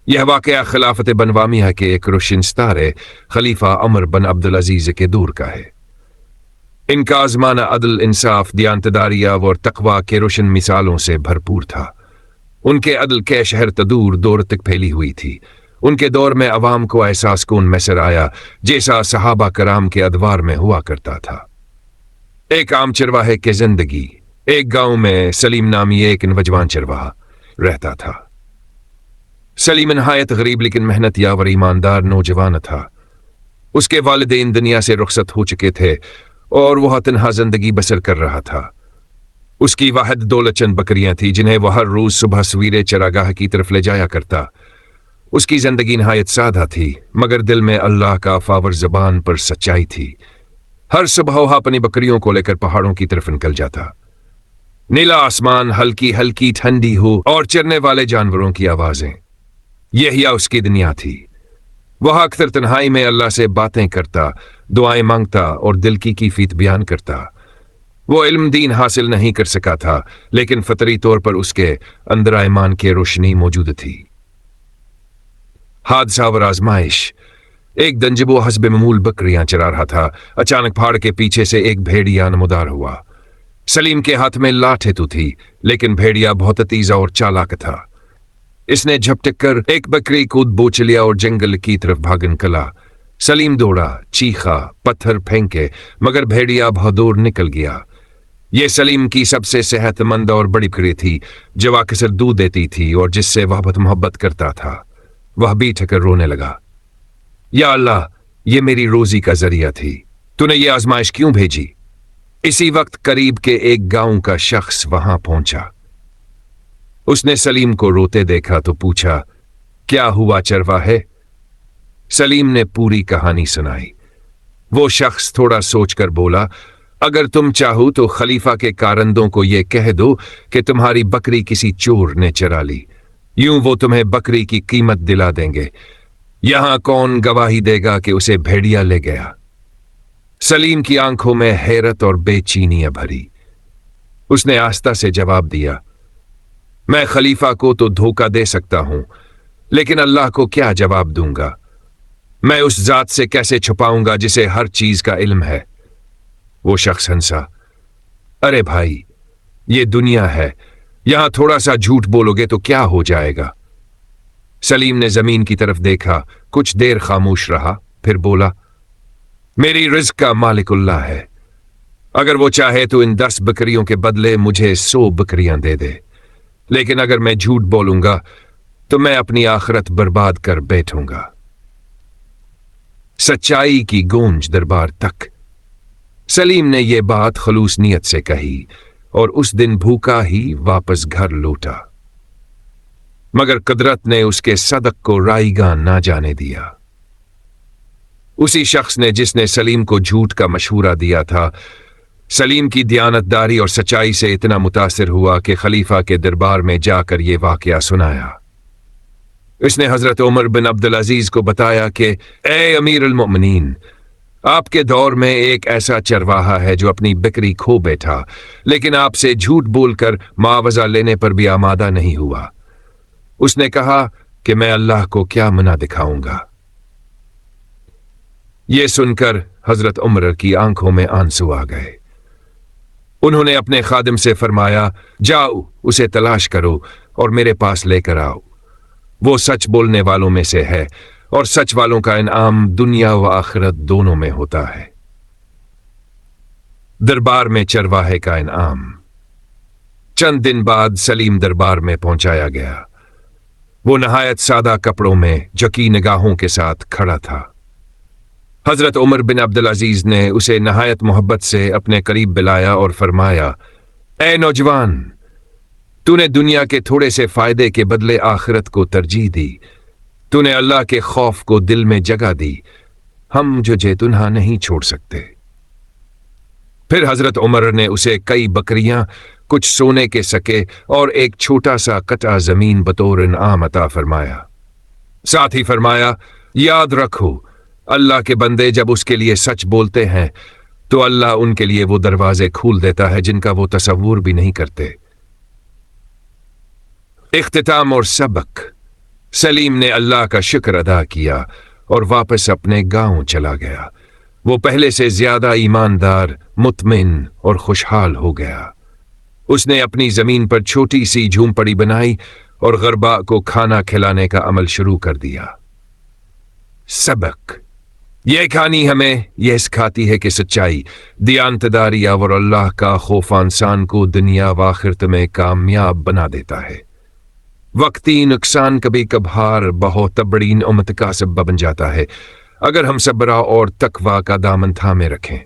यह वाक़या खिलाफत बनवामिया के एक रोशन सितारे खलीफा अमर बिन अब्दुल अजीज के दौर का है। इनका आज़माना अदल, इंसाफ, दियानतदारिया और तकवा के रोशन मिसालों से भरपूर था। उनके अदल के शहर तदूर दौर तक फैली हुई थी। उनके दौर में अवाम को एहसास कौन मैसर आया जैसा सहाबा कराम के अदवार में हुआ करता था। एक आम चरवाहे की जिंदगी। एक गांव में सलीम नामी एक नौजवान चरवाहा रहता था। सलीम नहायत गरीब लेकिन मेहनत यावर ईमानदार नौजवान था। उसके वालिदैन दुनिया से रुखसत हो चुके थे और वह तन्हा जिंदगी बसर कर रहा था। उसकी वाहिद दौलत चंद बकरियां थी जिन्हें वह हर रोज सुबह सवेरे चरागाह की तरफ ले जाया करता। उसकी जिंदगी नहायत सादा थी मगर दिल में अल्लाह का फावर, जबान पर सच्चाई थी। हर सुबह वह अपनी बकरियों को लेकर पहाड़ों की तरफ निकल जाता। नीला आसमान, हल्की हल्की ठंडी हो और चरने वाले जानवरों की आवाजें, यही उसकी दुनिया थी। वह अक्सर तन्हाई में अल्लाह से बातें करता, दुआएं मांगता और दिल की कैफियत बयान करता। वो इल्म दीन हासिल नहीं कर सका था लेकिन फतरी तौर पर उसके अंदर ईमान की रोशनी मौजूद थी। हादसा और आजमाइश। एक दिन जब वो हस्बे मामूल बकरियां चरा रहा था, अचानक पहाड़ के पीछे से एक भेड़िया नमदार हुआ। सलीम के हाथ में लाठी तो थी लेकिन भेड़िया बहुत तेज और चालाक था। इसने झपटक कर एक बकरी को बोच लिया और जंगल की तरफ भाग निकला। सलीम दौड़ा, चीखा, पत्थर फेंके मगर भेड़िया बहुत दूर निकल गया। यह सलीम की सबसे सेहतमंद और बड़ी बकरी थी जो अक्सर दूध देती थी और जिससे वह बहुत मोहब्बत करता था। वह बैठ कर रोने लगा, या अल्लाह, ये मेरी रोजी का जरिया थी, तूने ये आजमाइश क्यों भेजी? इसी वक्त करीब के एक गांव का शख्स वहां पहुंचा। उसने सलीम को रोते देखा तो पूछा, क्या हुआ चरवाहे? सलीम ने पूरी कहानी सुनाई। वो शख्स थोड़ा सोचकर बोला, अगर तुम चाहो तो खलीफा के कारंदों को यह कह दो कि तुम्हारी बकरी किसी चोर ने चरा ली, यूं वो तुम्हें बकरी की कीमत दिला देंगे। यहां कौन गवाही देगा कि उसे भेड़िया ले गया? सलीम की आंखों में हैरत और बेचैनियां भरी। उसने आस्था से जवाब दिया, मैं खलीफा को तो धोखा दे सकता हूं लेकिन अल्लाह को क्या जवाब दूंगा? मैं उस जात से कैसे छुपाऊंगा जिसे हर चीज का इल्म है? वो शख्स हंसा, अरे भाई, ये दुनिया है, यहां थोड़ा सा झूठ बोलोगे तो क्या हो जाएगा? सलीम ने जमीन की तरफ देखा, कुछ देर खामोश रहा, फिर बोला, मेरी रिज़्क़ का मालिकुल्लाह है। अगर वो चाहे तो इन 10 बकरियों के बदले मुझे 100 बकरियां दे दे, लेकिन अगर मैं झूठ बोलूंगा तो मैं अपनी आखिरत बर्बाद कर बैठूंगा। सच्चाई की गूंज दरबार तक। सलीम ने यह बात खलूस नियत से कही और उस दिन भूखा ही वापस घर लौटा, मगर कुदरत ने उसके सदक को राईगां ना जाने दिया। उसी शख्स ने जिसने सलीम को झूठ का मशवरा दिया था, सलीम की दियानतदारी और सच्चाई से इतना मुतासिर हुआ कि खलीफा के दरबार में जाकर यह वाकया सुनाया। इसने हजरत उमर बिन अब्दुल अजीज को बताया कि ए अमीर अल मोमिनीन, आपके दौर में एक ऐसा चरवाहा है जो अपनी बकरी खो बैठा लेकिन आपसे झूठ बोलकर मुआवजा लेने पर भी आमादा नहीं हुआ। उसने कहा कि मैं अल्लाह को क्या मना दिखाऊंगा। यह सुनकर हजरत उमर की आंखों में आंसू आ गए। उन्होंने अपने खादिम से फरमाया, जाओ उसे तलाश करो और मेरे पास लेकर आओ। वो सच बोलने वालों में से है और सच वालों का इनाम दुनिया व आखिरत दोनों में होता है। दरबार में चरवाहे का इनाम। चंद दिन बाद सलीम दरबार में पहुंचाया गया। वो नहायत सादा कपड़ों में जकी निगाहों के साथ खड़ा था। हजरत उमर बिन अब्दुल अजीज ने उसे नहायत मोहब्बत से अपने करीब बुलाया और फरमाया, ए नौजवान, तूने दुनिया के थोड़े से फायदे के बदले आखिरत को तरजीह दी। तूने अल्लाह के खौफ को दिल में जगह दी। हम तुझे तुन्हा नहीं छोड़ सकते। फिर हजरत उमर ने उसे कई बकरियां, कुछ सोने के सके और एक छोटा सा कटा जमीन बतौर इनाम अता फरमाया। साथ ही फरमाया, याद रखो, अल्लाह के बंदे जब उसके लिए सच बोलते हैं तो अल्लाह उनके लिए वो दरवाजे खोल देता है जिनका वो तसव्वुर भी नहीं करते। इख्तिताम और सबक। سلیم نے اللہ کا شکر ادا کیا اور واپس اپنے گاؤں چلا گیا۔ وہ پہلے سے زیادہ ایماندار، مطمئن اور خوشحال ہو گیا۔ اس نے اپنی زمین پر چھوٹی سی جھونپڑی بنائی اور غرباء کو کھانا کھلانے کا عمل شروع کر دیا۔ سبق: یہ کہانی ہمیں یہ سکھاتی ہے کہ سچائی، دیانتداری اور اللہ کا خوف انسان کو دنیا و آخرت میں کامیاب بنا دیتا ہے۔ وقتی نقصان کبھی کبھار بہت بڑی امت کا سبب بن جاتا ہے اگر ہم صبر اور تقوی کا دامن تھامے رکھیں۔